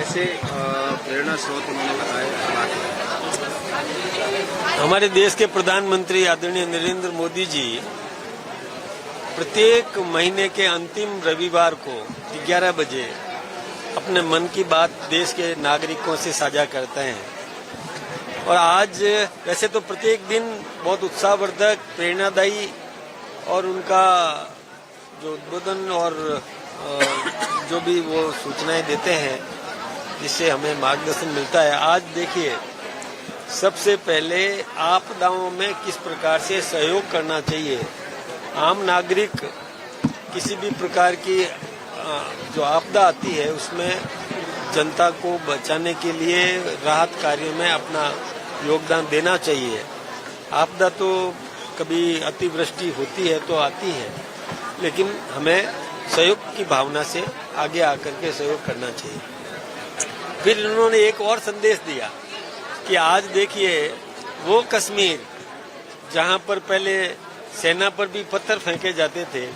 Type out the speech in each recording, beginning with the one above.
ऐसे प्रेरणा स्रोत उन्होंने बताया। हमारे देश के प्रधानमंत्री आदरणीय नरेंद्र मोदी जी प्रत्येक महीने के अंतिम रविवार को 11 बजे अपने मन की बात देश के नागरिकों से साझा करते हैं। और आज वैसे तो प्रत्येक दिन बहुत उत्साहवर्धक, प्रेरणादायी और उनका जो उद्बोधन और जो भी वो सूचनाएं देते हैं जिससे हमें मार्गदर्शन मिलता है। आज देखिए, सबसे पहले आपदाओं में किस प्रकार से सहयोग करना चाहिए। आम नागरिक किसी भी प्रकार की जो आपदा आती है उसमें जनता को बचाने के लिए राहत कार्य में अपना योगदान देना चाहिए। आपदा तो कभी अतिवृष्टि होती है तो आती है, लेकिन हमें सहयोग की भावना से आगे आकर के सहयोग करना चाहिए। फिर उन्होंने एक और संदेश दिया कि आज देखिए, वो कश्मीर जहां पर पहले सेना पर भी पत्थर फेंके जाते थे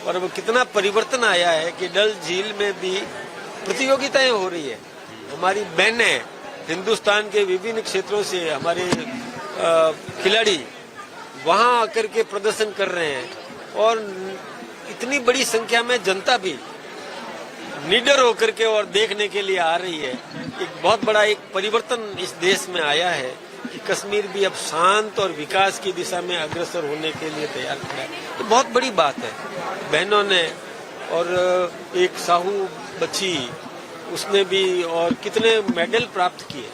और अब कितना परिवर्तन आया है कि डल झील में भी प्रतियोगिताएं हो रही है। हमारी बहनें हिंदुस्तान के विभिन्न क्षेत्रों से हमारे खिलाड़ी वहां आकर के प्रदर्शन कर रहे हैं और इतनी बड़ी संख्या में जनता भी निडर होकर के और देखने के लिए आ रही है। एक बहुत बड़ा एक परिवर्तन इस देश में आया है कि कश्मीर भी अब शांत और विकास की दिशा में अग्रसर होने के लिए तैयार खड़ा है। तो बहुत बड़ी बात है। बहनों ने और एक साहू बच्ची, उसने भी और कितने मेडल प्राप्त किए,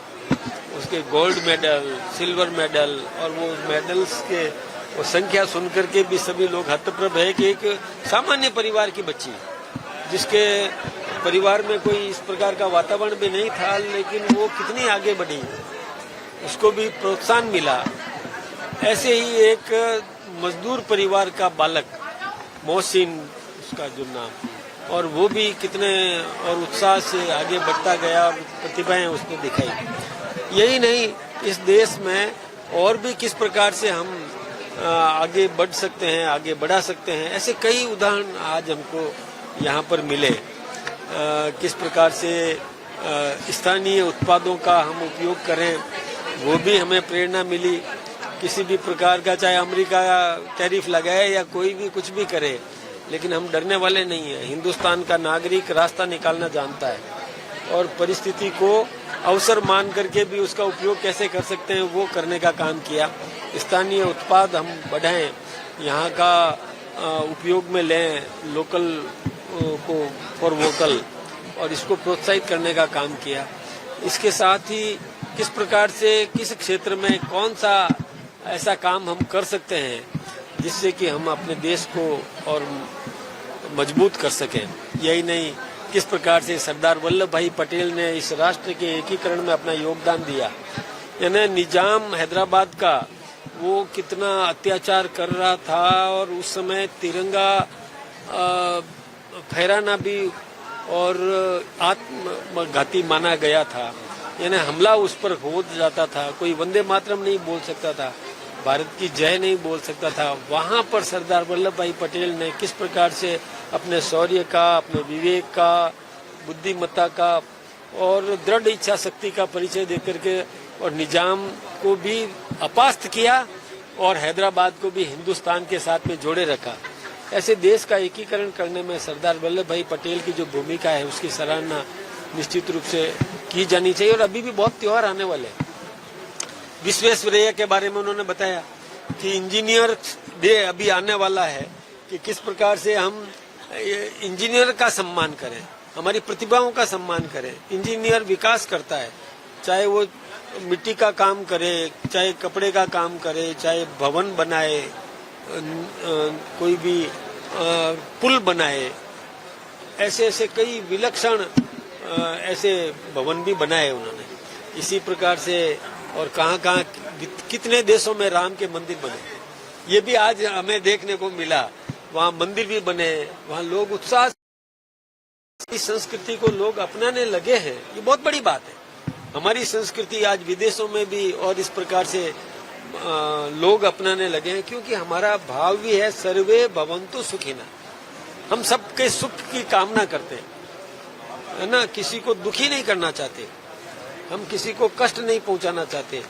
उसके गोल्ड मेडल, सिल्वर मेडल, और वो मेडल्स के वो संख्या सुनकर के भी सभी लोग हतप्रभ है कि एक सामान्य परिवार की बच्ची जिसके परिवार में कोई इस प्रकार का वातावरण भी नहीं था, लेकिन वो कितनी आगे बढ़ी, उसको भी प्रोत्साहन मिला। ऐसे ही एक मजदूर परिवार का बालक मोहसिन, उसका जो नाम, और वो भी कितने और उत्साह से आगे बढ़ता गया, प्रतिभाएं उसने दिखाई। यही नहीं, इस देश में और भी किस प्रकार से हम आगे बढ़ सकते हैं, आगे बढ़ा सकते हैं, ऐसे कई उदाहरण आज हमको यहाँ पर मिले। किस प्रकार से स्थानीय उत्पादों का हम उपयोग करें, वो भी हमें प्रेरणा मिली। किसी भी प्रकार का, चाहे अमेरिका टैरिफ लगाए या कोई भी कुछ भी करे, लेकिन हम डरने वाले नहीं हैं। हिंदुस्तान का नागरिक रास्ता निकालना जानता है और परिस्थिति को अवसर मान करके भी उसका उपयोग कैसे कर सकते हैं वो करने का काम किया। स्थानीय उत्पाद हम बढ़ाएं, यहाँ का उपयोग में लें, लोकल को फॉर वोकल, और इसको प्रोत्साहित करने का काम किया। इसके साथ ही किस प्रकार से किस क्षेत्र में कौन सा ऐसा काम हम कर सकते हैं जिससे कि हम अपने देश को और मजबूत कर सकें। यही नहीं, किस प्रकार से सरदार वल्लभ भाई पटेल ने इस राष्ट्र के एकीकरण में अपना योगदान दिया। यानी निजाम हैदराबाद का वो कितना अत्याचार कर रहा था और उस समय तिरंगा फहराना भी और आत्मघाती माना गया था। यानी हमला उस पर हो जाता था, कोई वंदे मातरम नहीं बोल सकता था, भारत की जय नहीं बोल सकता था। वहां पर सरदार वल्लभ भाई पटेल ने किस प्रकार से अपने शौर्य का, अपने विवेक का, बुद्धिमत्ता का और दृढ़ इच्छा शक्ति का परिचय देकर के और निजाम को भी अपास्त किया और हैदराबाद को भी हिंदुस्तान के साथ में जोड़े रखा। ऐसे देश का एकीकरण करने में सरदार वल्लभ भाई पटेल की जो भूमिका है उसकी सराहना निश्चित रूप से की जानी चाहिए। और अभी भी बहुत त्योहार आने वाले हैं। विश्वेश्वरैया के बारे में उन्होंने बताया कि इंजीनियर डे अभी आने वाला है, कि किस प्रकार से हम इंजीनियर का सम्मान करें, हमारी प्रतिभाओं का सम्मान करें। इंजीनियर विकास करता है, चाहे वो मिट्टी का काम करे, चाहे कपड़े का काम करे, चाहे भवन बनाए, कोई भी पुल बनाए, ऐसे ऐसे कई विलक्षण ऐसे भवन भी बनाए उन्होंने। इसी प्रकार से और कहाँ कितने देशों में राम के मंदिर बने, ये भी आज हमें देखने को मिला। वहाँ मंदिर भी बने, वहाँ लोग उत्साह, इस संस्कृति को लोग अपनाने लगे हैं। ये बहुत बड़ी बात है। हमारी संस्कृति आज विदेशों में भी और इस प्रकार से लोग अपनाने लगे हैं, क्योंकि हमारा भाव भी है सर्वे भवन्तु सुखिनः। हम सबके सुख की कामना करते हैं। है ना, किसी को दुखी नहीं करना चाहते, हम किसी को कष्ट नहीं पहुंचाना चाहते।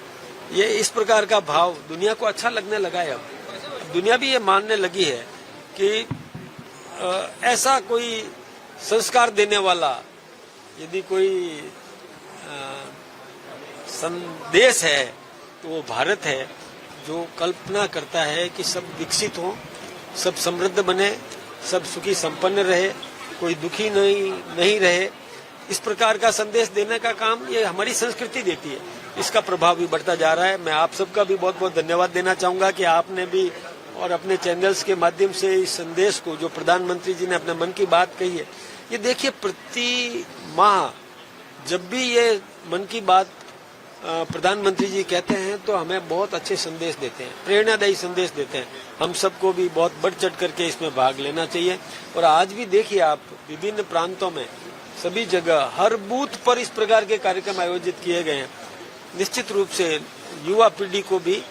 ये इस प्रकार का भाव दुनिया को अच्छा लगने लगा है। अब दुनिया भी ये मानने लगी है कि ऐसा कोई संस्कार देने वाला यदि कोई संदेश है तो वो भारत है, जो कल्पना करता है कि सब विकसित हो, सब समृद्ध बने, सब सुखी संपन्न रहे, कोई दुखी नहीं रहे। इस प्रकार का संदेश देने का काम ये हमारी संस्कृति देती है। इसका प्रभाव भी बढ़ता जा रहा है। मैं आप सबका भी बहुत बहुत धन्यवाद देना चाहूंगा कि आपने भी और अपने चैनल्स के माध्यम से इस संदेश को, जो प्रधानमंत्री जी ने अपने मन की बात कही है, ये देखिए प्रति माह जब भी ये मन की बात प्रधानमंत्री जी कहते हैं तो हमें बहुत अच्छे संदेश देते हैं, प्रेरणादायी संदेश देते हैं। हम सबको भी बहुत बढ़ चढ़ करके इसमें भाग लेना चाहिए। और आज भी देखिए आप विभिन्न प्रांतों में सभी जगह हर बूथ पर इस प्रकार के कार्यक्रम आयोजित किए गए हैं। निश्चित रूप से युवा पीढ़ी को भी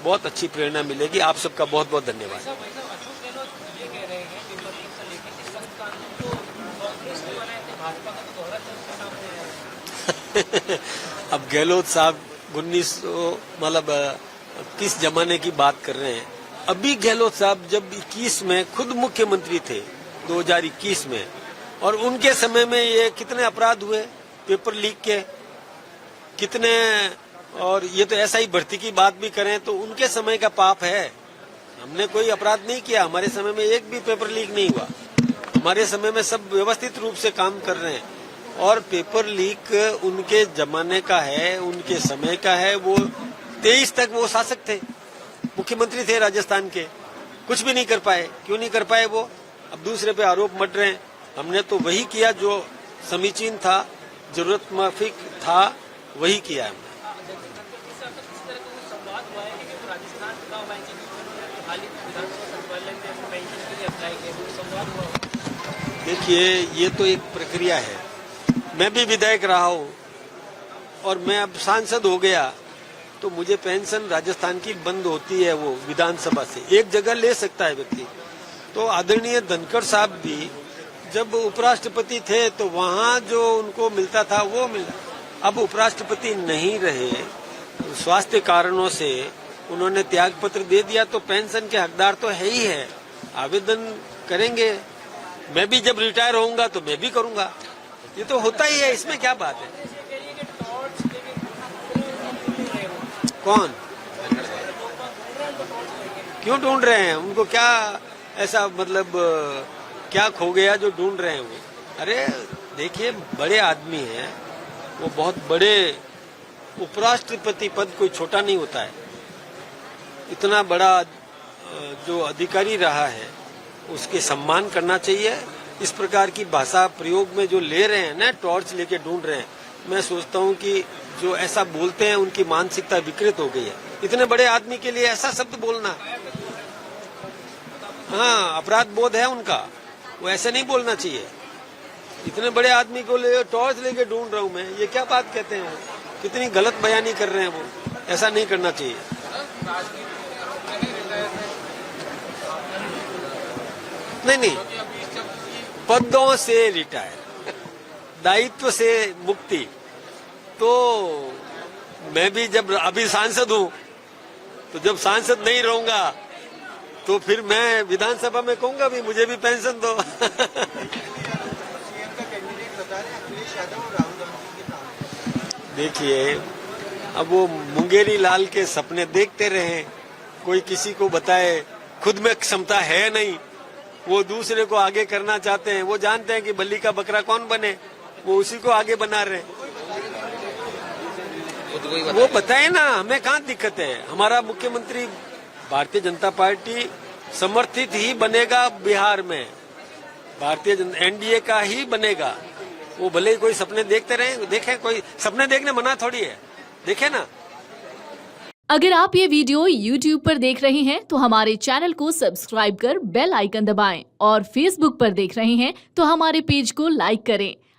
बहुत अच्छी प्रेरणा मिलेगी। आप सबका बहुत बहुत धन्यवाद। अब गहलोत साहब 19 जमाने की बात कर रहे हैं। अभी गहलोत साहब जब 21 में खुद मुख्यमंत्री थे 2021 में, और उनके समय में ये कितने अपराध हुए पेपर लीक के, कितने, और ये तो ऐसा ही भर्ती की बात भी करें तो उनके समय का पाप है। हमने कोई अपराध नहीं किया, हमारे समय में एक भी पेपर लीक नहीं हुआ। हमारे समय में सब व्यवस्थित रूप से काम कर रहे हैं। और पेपर लीक उनके जमाने का है, उनके समय का है। वो 23 तक वो शासक थे, मुख्यमंत्री थे राजस्थान के, कुछ भी नहीं कर पाए। क्यों नहीं कर पाए वो? अब दूसरे पे आरोप मट रहे हैं। हमने तो वही किया जो समीचीन था, जरूरत माफिक था, वही किया हमने। देखिए ये तो एक प्रक्रिया है। मैं भी विधायक रहा हूँ और मैं अब सांसद हो गया तो मुझे पेंशन राजस्थान की बंद होती है, वो विधानसभा से एक जगह ले सकता है व्यक्ति। तो आदरणीय धनखड़ साहब भी जब उपराष्ट्रपति थे तो वहाँ जो उनको मिलता था वो मिला। अब उपराष्ट्रपति नहीं रहे, स्वास्थ्य कारणों से उन्होंने त्याग पत्र दे दिया, तो पेंशन के हकदार तो है ही है, आवेदन करेंगे। मैं भी जब रिटायर होऊंगा तो मैं भी करूंगा। ये तो होता ही है, इसमें क्या बात है। कौन क्यों ढूंढ रहे हैं? उनको क्या ऐसा, मतलब क्या खो गया जो ढूंढ रहे हैं वो? अरे देखिए बड़े आदमी हैं, वो बहुत बड़े, उपराष्ट्रपति पद कोई छोटा नहीं होता है। इतना बड़ा जो अधिकारी रहा है उसके सम्मान करना चाहिए। इस प्रकार की भाषा प्रयोग में जो ले रहे हैं ना, टॉर्च लेके ढूंढ रहे हैं, मैं सोचता हूं कि जो ऐसा बोलते हैं उनकी मानसिकता विकृत हो गई है। इतने बड़े आदमी के लिए ऐसा शब्द बोलना, हाँ अपराध बोध है उनका, वो ऐसे नहीं बोलना चाहिए। इतने बड़े आदमी को ले टॉर्च लेके ढूंढ रहा हूं मैं, ये क्या बात कहते हैं? कितनी गलत बयानी कर रहे हैं वो, ऐसा नहीं करना चाहिए। नहीं, पदों से रिटायर, दायित्व से मुक्ति। तो मैं भी जब अभी सांसद हूं, तो जब सांसद नहीं रहूंगा तो फिर मैं विधानसभा में कहूंगा भी मुझे भी पेंशन दो। देखिए अब वो मुंगेरी लाल के सपने देखते रहे, कोई किसी को बताए, खुद में क्षमता है नहीं, वो दूसरे को आगे करना चाहते हैं। वो जानते हैं कि बल्ली का बकरा कौन बने, वो उसी को आगे बना रहे। वो बताए ना, हमें कहाँ दिक्कत है। हमारा मुख्यमंत्री भारतीय जनता पार्टी समर्थित ही बनेगा बिहार में, भारतीय एनडीए का ही बनेगा। वो भले ही कोई सपने देखते रहे, देखें, कोई सपने देखने मना थोड़ी है, देखे ना। अगर आप ये वीडियो YouTube पर देख रहे हैं तो हमारे चैनल को सब्सक्राइब कर बेल आइकन दबाएं, और Facebook पर देख रहे हैं तो हमारे पेज को लाइक करें।